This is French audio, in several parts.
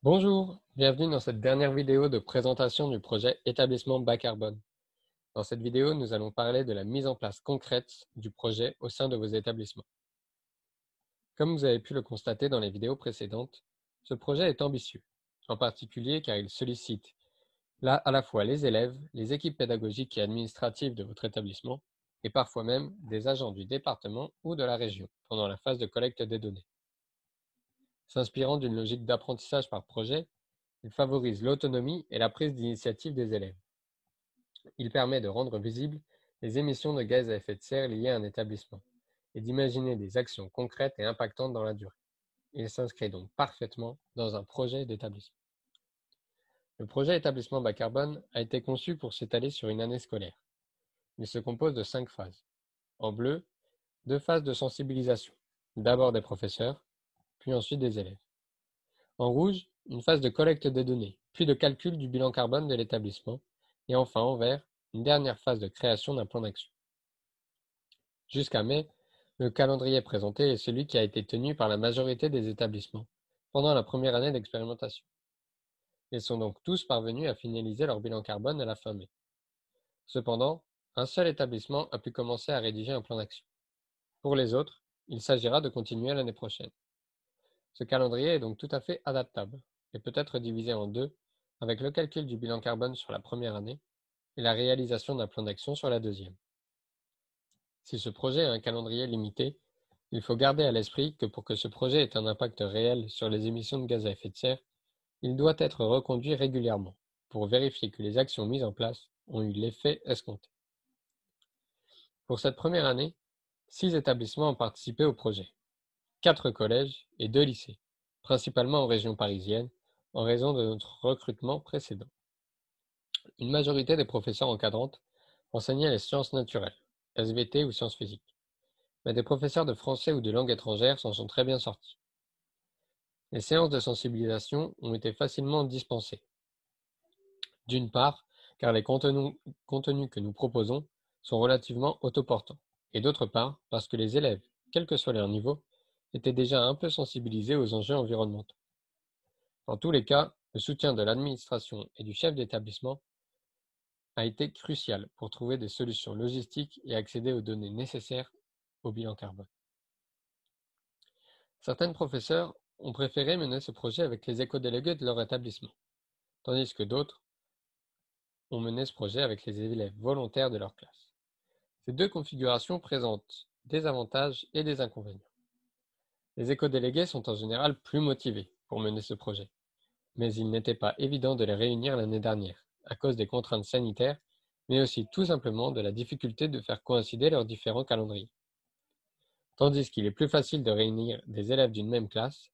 Bonjour, bienvenue dans cette dernière vidéo de présentation du projet Établissement Bas Carbone. Dans cette vidéo, nous allons parler de la mise en place concrète du projet au sein de vos établissements. Comme vous avez pu le constater dans les vidéos précédentes, ce projet est ambitieux, en particulier car il sollicite à la fois les élèves, les équipes pédagogiques et administratives de votre établissement, et parfois même des agents du département ou de la région pendant la phase de collecte des données. S'inspirant d'une logique d'apprentissage par projet, il favorise l'autonomie et la prise d'initiative des élèves. Il permet de rendre visibles les émissions de gaz à effet de serre liées à un établissement et d'imaginer des actions concrètes et impactantes dans la durée. Il s'inscrit donc parfaitement dans un projet d'établissement. Le projet établissement bas carbone a été conçu pour s'étaler sur une année scolaire. Il se compose de 5 phases. En bleu, 2 phases de sensibilisation, d'abord des professeurs, puis ensuite des élèves. En rouge, une phase de collecte des données, puis de calcul du bilan carbone de l'établissement, et enfin en vert, une dernière phase de création d'un plan d'action. Jusqu'à mai, le calendrier présenté est celui qui a été tenu par la majorité des établissements pendant la première année d'expérimentation. Ils sont donc tous parvenus à finaliser leur bilan carbone à la fin mai. Cependant, un seul établissement a pu commencer à rédiger un plan d'action. Pour les autres, il s'agira de continuer l'année prochaine. Ce calendrier est donc tout à fait adaptable et peut être divisé en deux, avec le calcul du bilan carbone sur la première année et la réalisation d'un plan d'action sur la deuxième. Si ce projet a un calendrier limité, il faut garder à l'esprit que pour que ce projet ait un impact réel sur les émissions de gaz à effet de serre, il doit être reconduit régulièrement pour vérifier que les actions mises en place ont eu l'effet escompté. Pour cette première année, 6 établissements ont participé au projet, 4 collèges et 2 lycées, principalement en région parisienne, en raison de notre recrutement précédent. Une majorité des professeurs encadrantes enseignaient les sciences naturelles, SVT ou sciences physiques, mais des professeurs de français ou de langue étrangère s'en sont très bien sortis. Les séances de sensibilisation ont été facilement dispensées. D'une part, car les contenus que nous proposons sont relativement autoportants, et d'autre part, parce que les élèves, quel que soit leur niveau, étaient déjà un peu sensibilisés aux enjeux environnementaux. Dans tous les cas, le soutien de l'administration et du chef d'établissement a été crucial pour trouver des solutions logistiques et accéder aux données nécessaires au bilan carbone. Certains professeurs ont préféré mener ce projet avec les éco-délégués de leur établissement, tandis que d'autres ont mené ce projet avec les élèves volontaires de leur classe. Ces deux configurations présentent des avantages et des inconvénients. Les éco-délégués sont en général plus motivés pour mener ce projet, mais il n'était pas évident de les réunir l'année dernière, à cause des contraintes sanitaires, mais aussi tout simplement de la difficulté de faire coïncider leurs différents calendriers. Tandis qu'il est plus facile de réunir des élèves d'une même classe,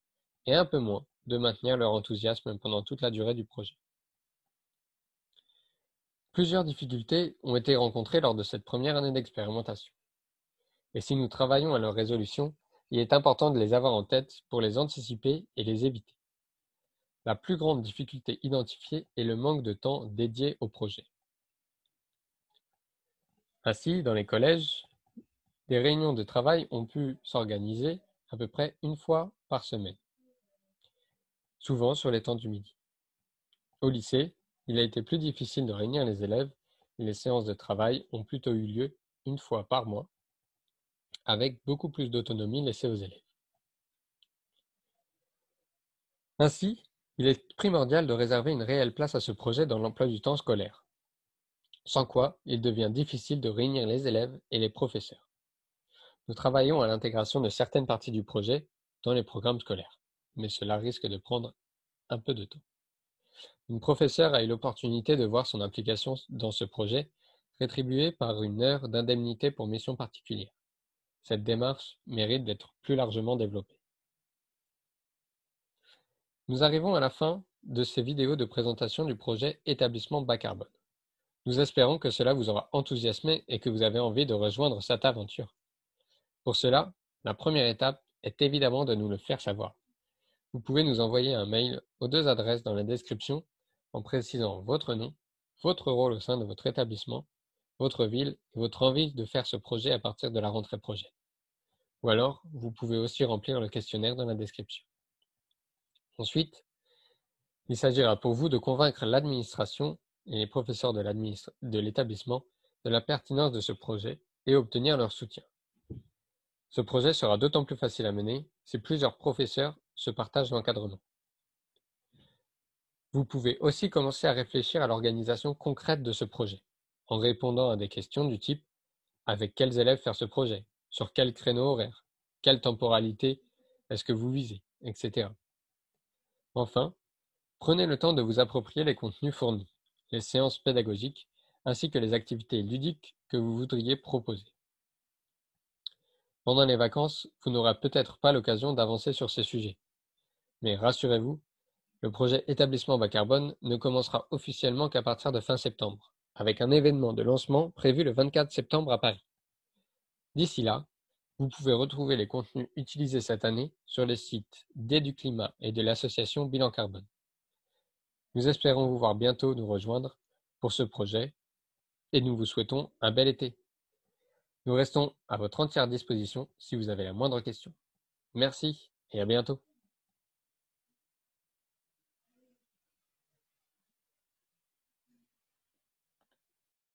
et un peu moins de maintenir leur enthousiasme pendant toute la durée du projet. Plusieurs difficultés ont été rencontrées lors de cette première année d'expérimentation. Et si nous travaillons à leur résolution, il est important de les avoir en tête pour les anticiper et les éviter. La plus grande difficulté identifiée est le manque de temps dédié au projet. Ainsi, dans les collèges, des réunions de travail ont pu s'organiser à peu près une fois par semaine, souvent sur les temps du midi. Au lycée, il a été plus difficile de réunir les élèves et les séances de travail ont plutôt eu lieu une fois par mois, avec beaucoup plus d'autonomie laissée aux élèves. Ainsi, il est primordial de réserver une réelle place à ce projet dans l'emploi du temps scolaire, sans quoi il devient difficile de réunir les élèves et les professeurs. Nous travaillons à l'intégration de certaines parties du projet dans les programmes scolaires, mais cela risque de prendre un peu de temps. Une professeure a eu l'opportunité de voir son implication dans ce projet rétribuée par une heure d'indemnité pour mission particulière. Cette démarche mérite d'être plus largement développée. Nous arrivons à la fin de ces vidéos de présentation du projet Établissement bas carbone. Nous espérons que cela vous aura enthousiasmé et que vous avez envie de rejoindre cette aventure. Pour cela, la première étape est évidemment de nous le faire savoir. Vous pouvez nous envoyer un mail aux 2 adresses dans la description en précisant votre nom, votre rôle au sein de votre établissement, votre ville et votre envie de faire ce projet à partir de la rentrée prochaine. Ou alors, vous pouvez aussi remplir le questionnaire dans la description. Ensuite, Il s'agira pour vous de convaincre l'administration et les professeurs de l'établissement de la pertinence de ce projet et obtenir leur soutien. Ce projet sera d'autant plus facile à mener si plusieurs professeurs se partagent l'encadrement. Vous pouvez aussi commencer à réfléchir à l'organisation concrète de ce projet, en répondant à des questions du type: avec quels élèves faire ce projet? Sur quel créneau horaire? Quelle temporalité est-ce que vous visez? Etc. Enfin, prenez le temps de vous approprier les contenus fournis, les séances pédagogiques, ainsi que les activités ludiques que vous voudriez proposer. Pendant les vacances, vous n'aurez peut-être pas l'occasion d'avancer sur ces sujets. Mais rassurez-vous, le projet Établissement bas carbone ne commencera officiellement qu'à partir de fin septembre, avec un événement de lancement prévu le 24 septembre à Paris. D'ici là, vous pouvez retrouver les contenus utilisés cette année sur les sites d'Educlimat et de l'association Bilan Carbone. Nous espérons vous voir bientôt nous rejoindre pour ce projet et nous vous souhaitons un bel été. Nous restons à votre entière disposition si vous avez la moindre question. Merci et à bientôt.